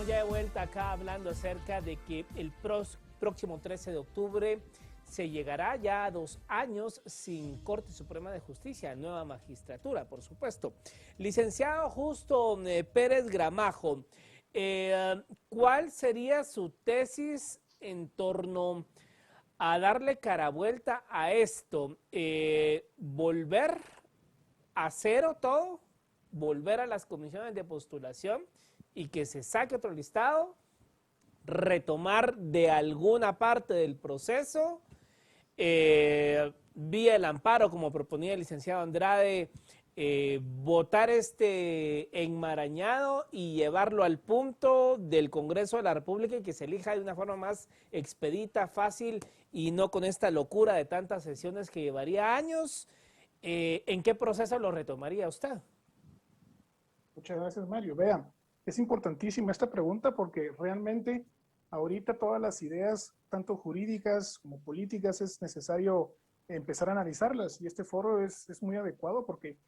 Estamos ya de vuelta acá hablando acerca de que el próximo 13 de octubre se llegará ya a 2 años sin Corte Suprema de Justicia, nueva magistratura, por supuesto. Licenciado Justo Pérez Gramajo, ¿cuál sería su tesis en torno a darle cara vuelta a esto? ¿Volver a cero todo? ¿Volver a las comisiones de postulación y que se saque otro listado? ¿Retomar de alguna parte del proceso? Vía el amparo, como proponía el licenciado Andrade, votar este enmarañado y llevarlo al punto del Congreso de la República y que se elija de una forma más expedita, fácil y no con esta locura de tantas sesiones que llevaría años. ¿En qué proceso lo retomaría usted? Muchas gracias, Mario. Vean, es importantísima esta pregunta porque realmente ahorita todas las ideas, tanto jurídicas como políticas, es necesario empezar a analizarlas y este foro es muy adecuado porque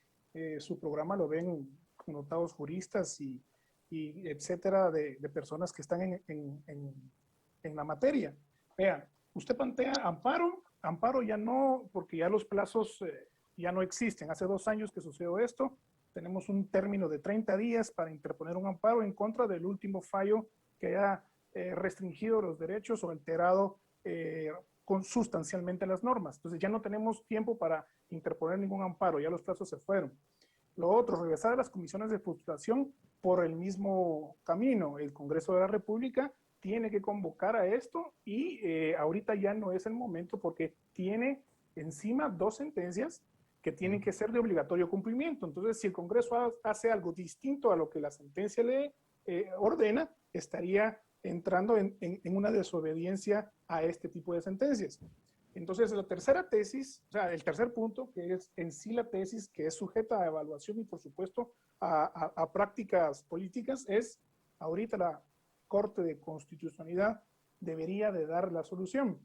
su programa lo ven connotados juristas y etcétera, de personas que están en la materia. Vean, usted plantea amparo ya no, porque ya los plazos ya no existen. Hace 2 años que sucedió esto. Tenemos un término de 30 días para interponer un amparo en contra del último fallo que haya restringido los derechos o alterado sustancialmente las normas. Entonces ya no tenemos tiempo para interponer ningún amparo, ya los plazos se fueron. Lo otro, regresar a las comisiones de postulación por el mismo camino. El Congreso de la República tiene que convocar a esto y ahorita ya no es el momento porque tiene encima 2 sentencias que tienen que ser de obligatorio cumplimiento. Entonces, si el Congreso hace algo distinto a lo que la sentencia le ordena, estaría entrando en una desobediencia a este tipo de sentencias. Entonces, la tercera tesis, o sea, el tercer punto, que es en sí la tesis que es sujeta a evaluación y, por supuesto, a prácticas políticas, es ahorita la Corte de Constitucionalidad debería de dar la solución.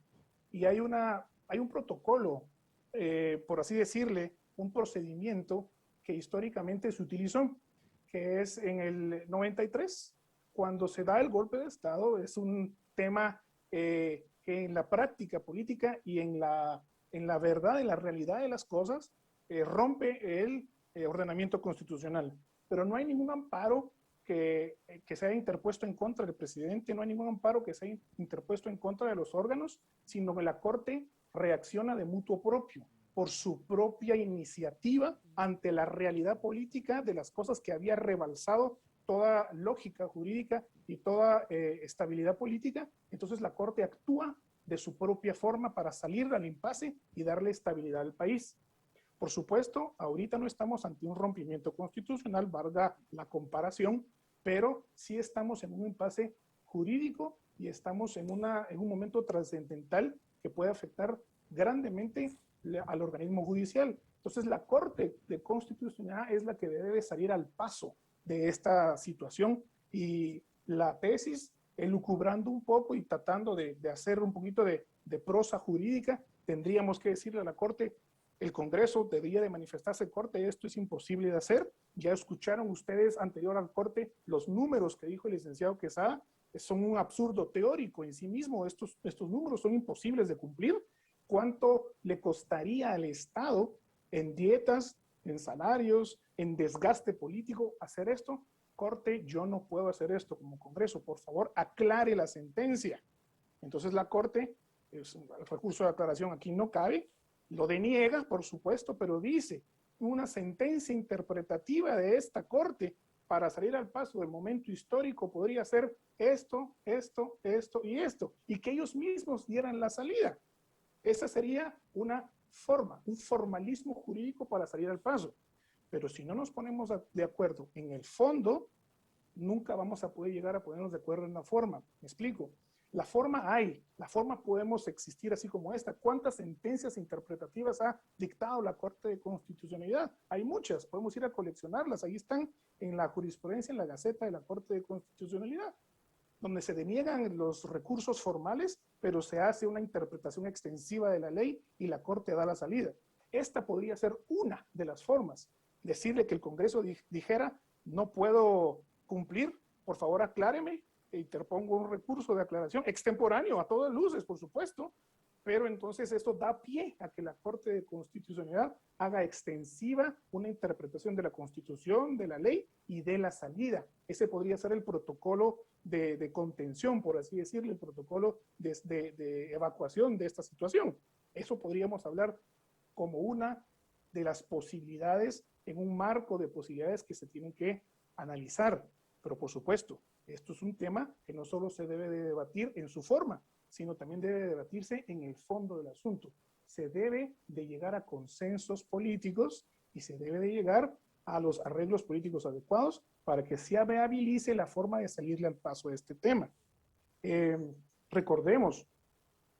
Y hay un protocolo, por así decirle, un procedimiento que históricamente se utilizó, que es en el 93, cuando se da el golpe de Estado. Es un tema que en la práctica política y en la verdad, en la realidad de las cosas, rompe el ordenamiento constitucional. Pero no hay ningún amparo que se haya interpuesto en contra del presidente, no hay ningún amparo que se haya interpuesto en contra de los órganos, sino que la Corte reacciona de mutuo propio, por su propia iniciativa ante la realidad política de las cosas que había rebalsado toda lógica jurídica y toda estabilidad política. Entonces la Corte actúa de su propia forma para salir del impasse y darle estabilidad al país. Por supuesto, ahorita no estamos ante un rompimiento constitucional, valga la comparación, pero sí estamos en un impasse jurídico y estamos en un momento trascendental que puede afectar grandemente al organismo judicial. Entonces, la Corte de Constitucionalidad es la que debe salir al paso de esta situación y la tesis, elucubrando un poco y tratando de hacer un poquito de prosa jurídica, tendríamos que decirle a la Corte: el Congreso debería de manifestarse, Corte, esto es imposible de hacer. Ya escucharon ustedes anterior al Corte los números que dijo el licenciado Quesada, son un absurdo teórico en sí mismo. Estos números son imposibles de cumplir. ¿Cuánto le costaría al Estado en dietas, en salarios, en desgaste político hacer esto? Corte, yo no puedo hacer esto como Congreso, por favor, aclare la sentencia. Entonces la Corte, el recurso de aclaración aquí no cabe, lo deniega, por supuesto, pero dice: una sentencia interpretativa de esta Corte para salir al paso del momento histórico podría ser esto, esto, esto y esto, y que ellos mismos dieran la salida. Esa sería una forma, un formalismo jurídico para salir al paso. Pero si no nos ponemos de acuerdo en el fondo, nunca vamos a poder llegar a ponernos de acuerdo en la forma. ¿Me explico? La forma hay, la forma podemos existir así como esta. ¿Cuántas sentencias interpretativas ha dictado la Corte de Constitucionalidad? Hay muchas, podemos ir a coleccionarlas, ahí están en la jurisprudencia, en la Gaceta de la Corte de Constitucionalidad, donde se deniegan los recursos formales, pero se hace una interpretación extensiva de la ley y la Corte da la salida. Esta podría ser una de las formas. Decirle que el Congreso dijera: no puedo cumplir, por favor acláreme, interpongo un recurso de aclaración extemporáneo a todas luces, por supuesto, pero entonces esto da pie a que la Corte de Constitucionalidad haga extensiva una interpretación de la Constitución, de la ley y de la salida. Ese podría ser el protocolo de contención, por así decirlo, el protocolo de evacuación de esta situación. Eso podríamos hablar como una de las posibilidades en un marco de posibilidades que se tienen que analizar. Pero por supuesto, esto es un tema que no solo se debe de debatir en su forma, sino también debe debatirse en el fondo del asunto. Se debe de llegar a consensos políticos y se debe de llegar a los arreglos políticos adecuados para que se viabilice la forma de salirle al paso de este tema. Recordemos,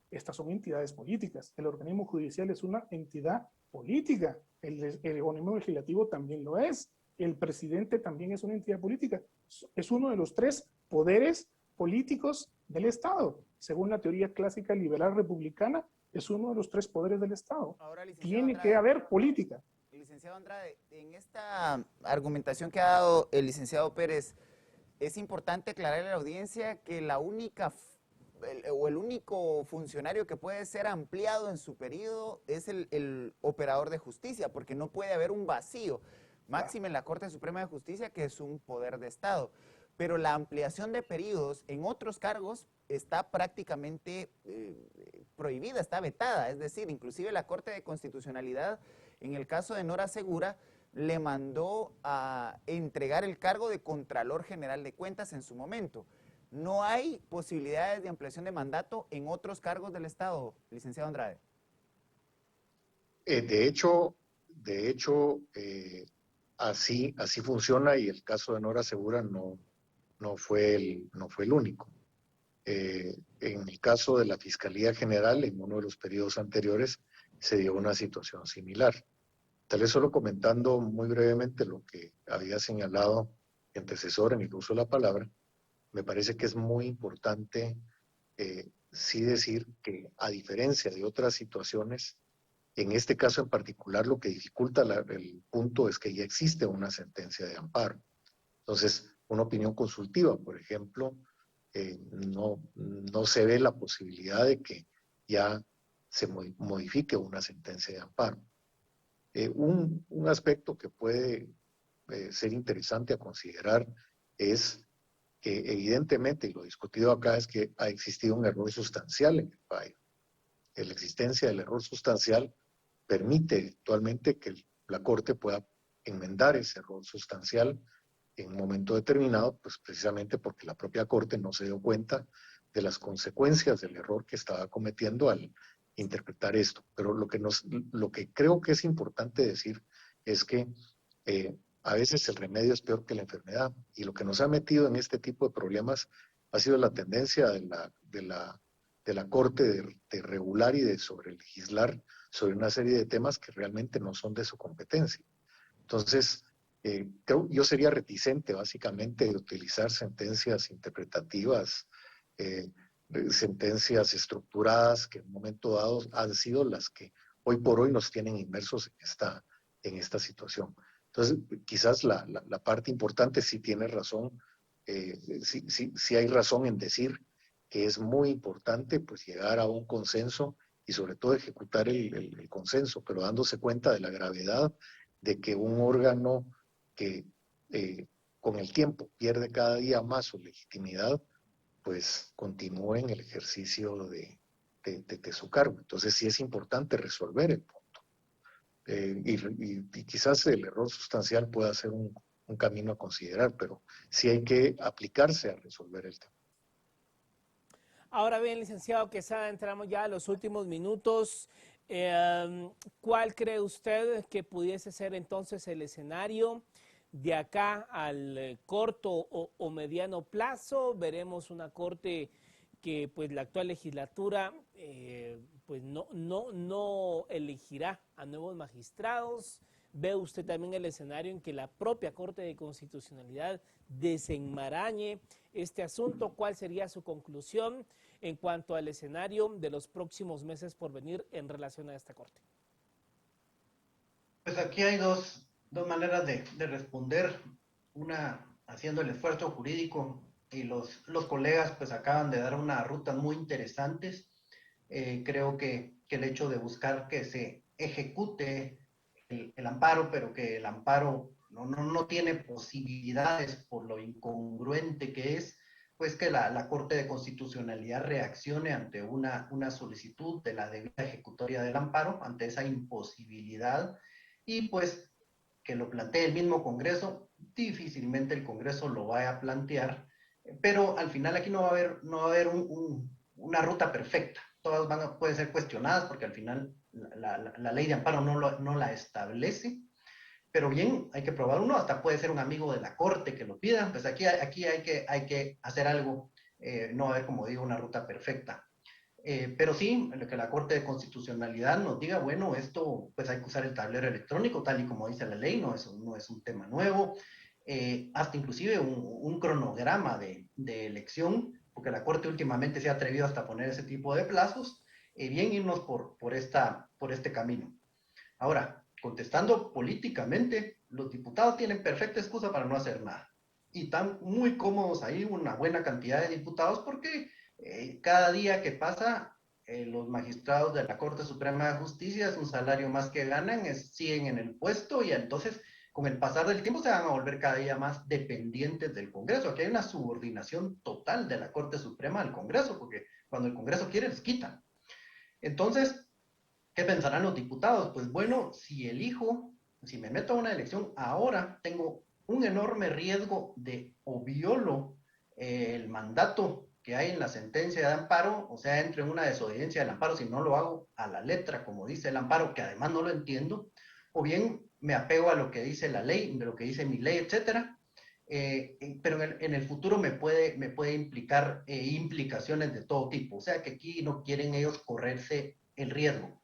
estas son entidades políticas. El organismo judicial es una entidad política. El organismo legislativo también lo es. El presidente también es una entidad política. Es uno de los tres poderes políticos del Estado. Según la teoría clásica liberal republicana, es uno de los tres poderes del Estado. Ahora, Tiene Andrade, que haber política. licenciado Andrade, en esta argumentación que ha dado el licenciado Pérez, es importante aclararle a la audiencia que la única el único funcionario que puede ser ampliado en su periodo es el operador de justicia, porque no puede haber un vacío, máxime en la Corte Suprema de Justicia, que es un poder de Estado. Pero la ampliación de periodos en otros cargos está prácticamente prohibida, está vetada. Es decir, inclusive la Corte de Constitucionalidad, en el caso de Nora Segura, le mandó a entregar el cargo de Contralor General de Cuentas en su momento. ¿No hay posibilidades de ampliación de mandato en otros cargos del Estado, licenciado Andrade? De hecho, así funciona, y el caso de Nora Segura no fue el único. En el caso de la Fiscalía General, en uno de los periodos anteriores, se dio una situación similar. Tal vez solo comentando muy brevemente lo que había señalado mi antecesor en el uso de la palabra, me parece que es muy importante sí decir que, a diferencia de otras situaciones, en este caso en particular lo que dificulta el punto es que ya existe una sentencia de amparo. Entonces, una opinión consultiva, por ejemplo, no se ve la posibilidad de que ya se modifique una sentencia de amparo. Un aspecto que puede ser interesante a considerar es que evidentemente, y lo discutido acá, es que ha existido un error sustancial en el fallo. La existencia del error sustancial permite actualmente que la Corte pueda enmendar ese error sustancial en un momento determinado, pues precisamente porque la propia Corte no se dio cuenta de las consecuencias del error que estaba cometiendo al interpretar esto. Pero lo que creo que es importante decir es que a veces el remedio es peor que la enfermedad, y lo que nos ha metido en este tipo de problemas ha sido la tendencia de la Corte de regular y de sobrelegislar sobre una serie de temas que realmente no son de su competencia. Entonces, yo sería reticente básicamente de utilizar sentencias interpretativas, sentencias estructuradas que en un momento dado han sido las que hoy por hoy nos tienen inmersos en esta situación. Entonces, quizás la parte importante sí tiene razón, sí hay razón en decir que es muy importante pues llegar a un consenso y sobre todo ejecutar el consenso, pero dándose cuenta de la gravedad de que un órgano que con el tiempo pierde cada día más su legitimidad, pues continúe en el ejercicio de su cargo. Entonces sí es importante resolver el punto. Y quizás el error sustancial pueda ser un camino a considerar, pero sí hay que aplicarse a resolver el tema. Ahora bien, licenciado Quesada, entramos ya a los últimos minutos. ¿Cuál cree usted que pudiese ser entonces el escenario de acá al corto o mediano plazo? Veremos una corte que pues la actual legislatura pues no elegirá a nuevos magistrados. ¿Ve usted también el escenario en que la propia Corte de Constitucionalidad desenmarañe este asunto? ¿Cuál sería su conclusión en cuanto al escenario de los próximos meses por venir en relación a esta Corte? Pues aquí hay dos maneras de responder. Una, haciendo el esfuerzo jurídico y los colegas pues acaban de dar unas rutas muy interesantes. Creo que el hecho de buscar que se ejecute el amparo, pero que el amparo no tiene posibilidades por lo incongruente que es, pues que la Corte de Constitucionalidad reaccione ante una solicitud de la debida ejecutoria del amparo, ante esa imposibilidad, y pues que lo plantee el mismo Congreso. Difícilmente el Congreso lo vaya a plantear, pero al final aquí no va a haber una ruta perfecta. Todas pueden ser cuestionadas porque al final la ley de amparo no la establece, pero bien, hay que probar uno, hasta puede ser un amigo de la Corte que lo pida. Pues aquí hay que hacer algo, no va a haber, como digo, una ruta perfecta. Pero sí, que la Corte de Constitucionalidad nos diga, bueno, esto pues hay que usar el tablero electrónico, tal y como dice la ley, no es un tema nuevo, hasta inclusive un cronograma de elección, porque la Corte últimamente se ha atrevido hasta a poner ese tipo de plazos, bien irnos por este camino. Ahora, contestando políticamente, los diputados tienen perfecta excusa para no hacer nada. Y están muy cómodos ahí, una buena cantidad de diputados, porque cada día que pasa, los magistrados de la Corte Suprema de Justicia es un salario más que ganan, siguen en el puesto y entonces con el pasar del tiempo se van a volver cada día más dependientes del Congreso. Aquí hay una subordinación total de la Corte Suprema al Congreso, porque cuando el Congreso quiere, les quitan. Entonces, ¿qué pensarán los diputados? Pues bueno, si me meto a una elección ahora, tengo un enorme riesgo de o violo el mandato que hay en la sentencia de amparo, o sea, entro en una desobediencia del amparo si no lo hago a la letra, como dice el amparo, que además no lo entiendo, o bien me apego a lo que dice la ley, de lo que dice mi ley, etcétera. Pero en el futuro me puede implicar implicaciones de todo tipo, o sea que aquí no quieren ellos correrse el riesgo.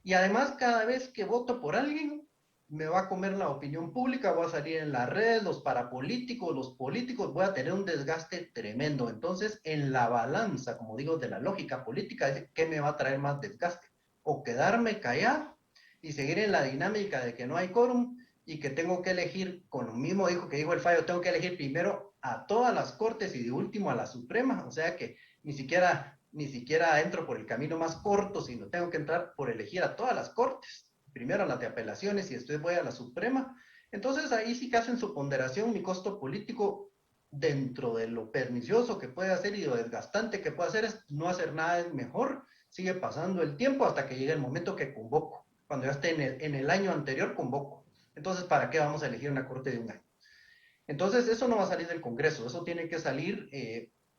Y además, cada vez que voto por alguien, me va a comer la opinión pública, voy a salir en las redes, los parapolíticos, los políticos, voy a tener un desgaste tremendo. Entonces, en la balanza, como digo, de la lógica política, ¿qué me va a traer más desgaste? O quedarme callado y seguir en la dinámica de que no hay quórum y que tengo que elegir, con lo mismo que dijo el fallo, tengo que elegir primero a todas las cortes y de último a la Suprema. O sea que ni siquiera entro por el camino más corto, sino tengo que entrar por elegir a todas las cortes, primero a las de apelaciones y después voy a la Suprema. Entonces ahí sí que hacen su ponderación, mi costo político dentro de lo pernicioso que puede hacer y lo desgastante que puede hacer es no hacer nada es mejor, sigue pasando el tiempo hasta que llegue el momento que convoco, cuando ya esté en el año anterior convoco. Entonces, ¿para qué vamos a elegir una corte de un año? Entonces, eso no va a salir del Congreso, eso tiene que salir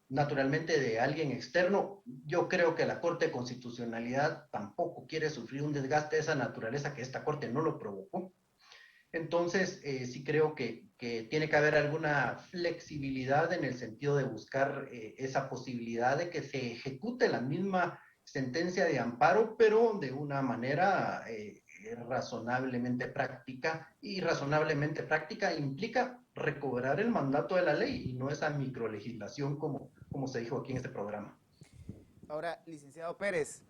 naturalmente de alguien externo. Yo creo que la Corte de Constitucionalidad tampoco quiere sufrir un desgaste de esa naturaleza, que esta Corte no lo provocó. Entonces, sí creo que tiene que haber alguna flexibilidad en el sentido de buscar esa posibilidad de que se ejecute la misma sentencia de amparo, pero de una manera razonablemente práctica, y razonablemente práctica implica recobrar el mandato de la ley y no esa microlegislación como se dijo aquí en este programa. Ahora, licenciado Pérez,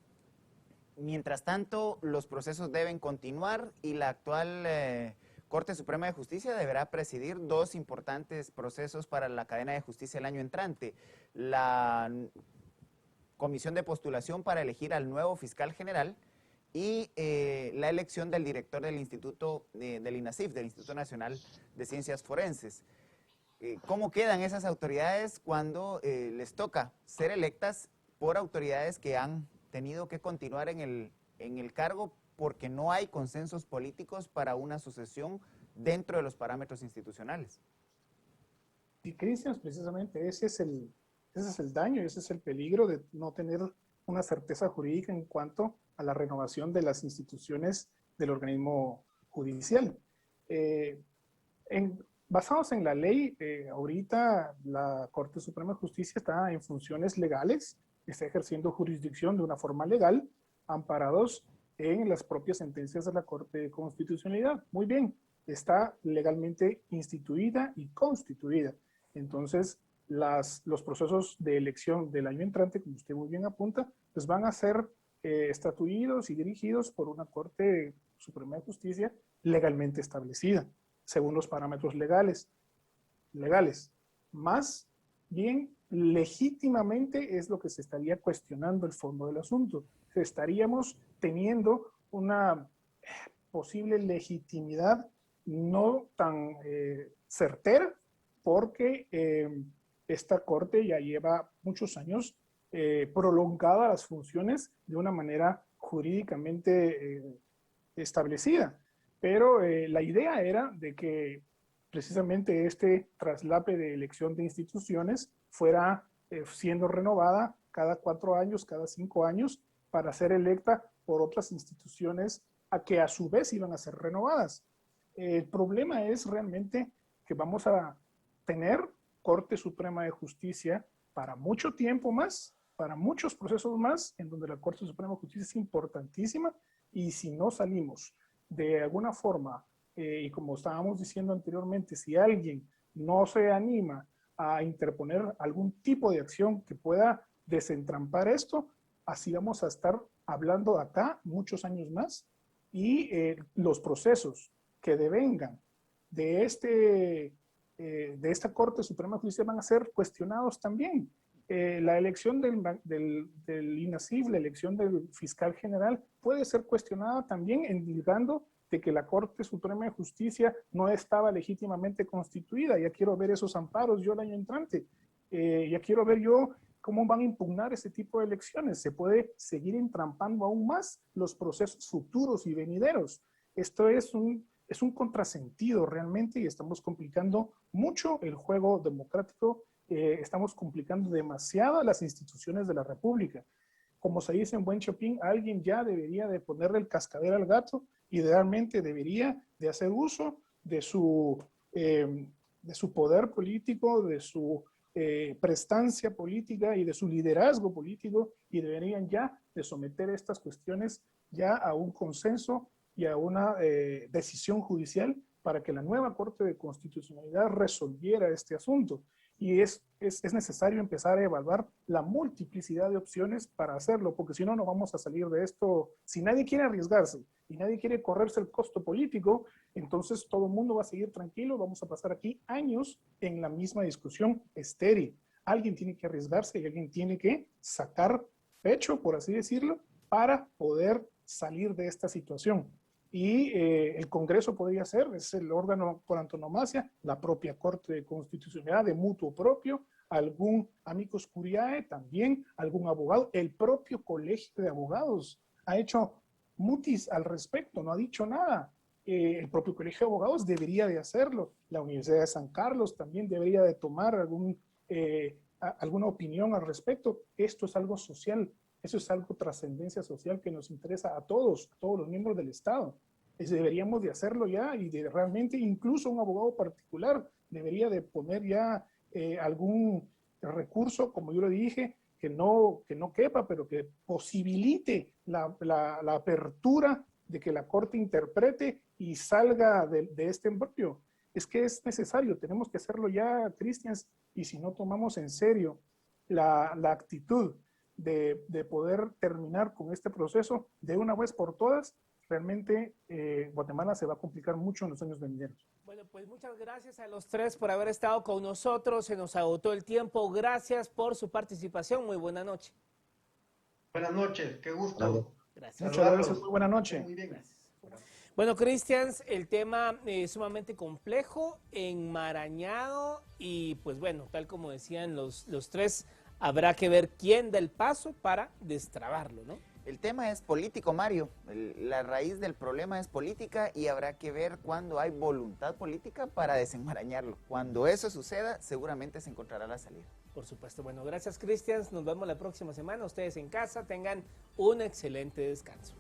mientras tanto, los procesos deben continuar y la actual Corte Suprema de Justicia deberá presidir dos importantes procesos para la cadena de justicia el año entrante. La comisión de postulación para elegir al nuevo fiscal general y la elección del director del Instituto del INACIF, del Instituto Nacional de Ciencias Forenses. ¿Cómo quedan esas autoridades cuando les toca ser electas por autoridades que han tenido que continuar en el cargo porque no hay consensos políticos para una sucesión dentro de los parámetros institucionales? Y Cristian, precisamente ese es el daño, ese es el peligro de no tener una certeza jurídica en cuanto a la renovación de las instituciones del organismo judicial. Basados en la ley, ahorita la Corte Suprema de Justicia está en funciones legales, está ejerciendo jurisdicción de una forma legal, amparados en las propias sentencias de la Corte de Constitucionalidad. Muy bien, está legalmente instituida y constituida. Entonces, los procesos de elección del año entrante, como usted muy bien apunta, pues van a ser estatuidos y dirigidos por una Corte Suprema de Justicia legalmente establecida, según los parámetros legales. Más bien, legítimamente es lo que se estaría cuestionando el fondo del asunto. Estaríamos teniendo una posible legitimidad no tan certera, porque esta Corte ya lleva muchos años prolongada las funciones de una manera jurídicamente establecida. Pero la idea era de que precisamente este traslape de elección de instituciones fuera siendo renovada cada 4 años, cada 5 años, para ser electa por otras instituciones a que a su vez iban a ser renovadas. El problema es realmente que vamos a tener Corte Suprema de Justicia para mucho tiempo más, para muchos procesos más, en donde la Corte Suprema de Justicia es importantísima, y si no salimos de alguna forma, y como estábamos diciendo anteriormente, si alguien no se anima a interponer algún tipo de acción que pueda desentrampar esto, así vamos a estar hablando acá muchos años más, y los procesos que devengan de esta Corte Suprema de Justicia van a ser cuestionados también. La elección del INASIF, la elección del fiscal general, puede ser cuestionada también, indicando de que la Corte Suprema de Justicia no estaba legítimamente constituida. Ya quiero ver esos amparos yo el año entrante. Ya quiero ver yo cómo van a impugnar ese tipo de elecciones. Se puede seguir entrampando aún más los procesos futuros y venideros. Esto es un contrasentido realmente, y estamos complicando mucho el juego democrático. Estamos complicando demasiado las instituciones de la República. Como se dice en buen chapín, alguien ya debería de ponerle el cascabel al gato y realmente debería de hacer uso de su poder político, de su prestancia política y de su liderazgo político, y deberían ya de someter estas cuestiones ya a un consenso y a una decisión judicial para que la nueva Corte de Constitucionalidad resolviera este asunto. Y es necesario empezar a evaluar la multiplicidad de opciones para hacerlo, porque si no, no vamos a salir de esto. Si nadie quiere arriesgarse y nadie quiere correrse el costo político, entonces todo el mundo va a seguir tranquilo. Vamos a pasar aquí años en la misma discusión estéril. Alguien tiene que arriesgarse y alguien tiene que sacar pecho, por así decirlo, para poder salir de esta situación. Y el Congreso podría ser, es el órgano por antonomasia, la propia Corte de Constitucionalidad de mutuo propio, algún amicus curiae también, algún abogado. El propio Colegio de Abogados ha hecho mutis al respecto, no ha dicho nada. El propio Colegio de Abogados debería de hacerlo. La Universidad de San Carlos también debería de tomar alguna opinión al respecto. Esto es algo social. Eso es algo trascendencia social que nos interesa a todos los miembros del Estado. Deberíamos de hacerlo ya, y de realmente incluso un abogado particular debería de poner ya algún recurso, como yo le dije, que no quepa, pero que posibilite la apertura de que la Corte interprete y salga de este embrollo. Es que es necesario, tenemos que hacerlo ya, Cristians, y si no tomamos en serio la actitud de poder terminar con este proceso de una vez por todas, realmente Guatemala se va a complicar mucho en los años venideros. Bueno, pues muchas gracias a los tres por haber estado con nosotros. Se nos agotó el tiempo. Gracias por su participación. Muy buena noche. Buenas noches, qué gusto. Gracias. Muchas gracias, muy buena noche. Muy bien. Gracias. Bueno, Cristians, el tema es sumamente complejo, enmarañado, y pues bueno, tal como decían los tres, habrá que ver quién da el paso para destrabarlo, ¿no? El tema es político, Mario. La raíz del problema es política, y habrá que ver cuándo hay voluntad política para desenmarañarlo. Cuando eso suceda, seguramente se encontrará la salida. Por supuesto. Bueno, gracias, Cristians. Nos vemos la próxima semana. Ustedes en casa tengan un excelente descanso.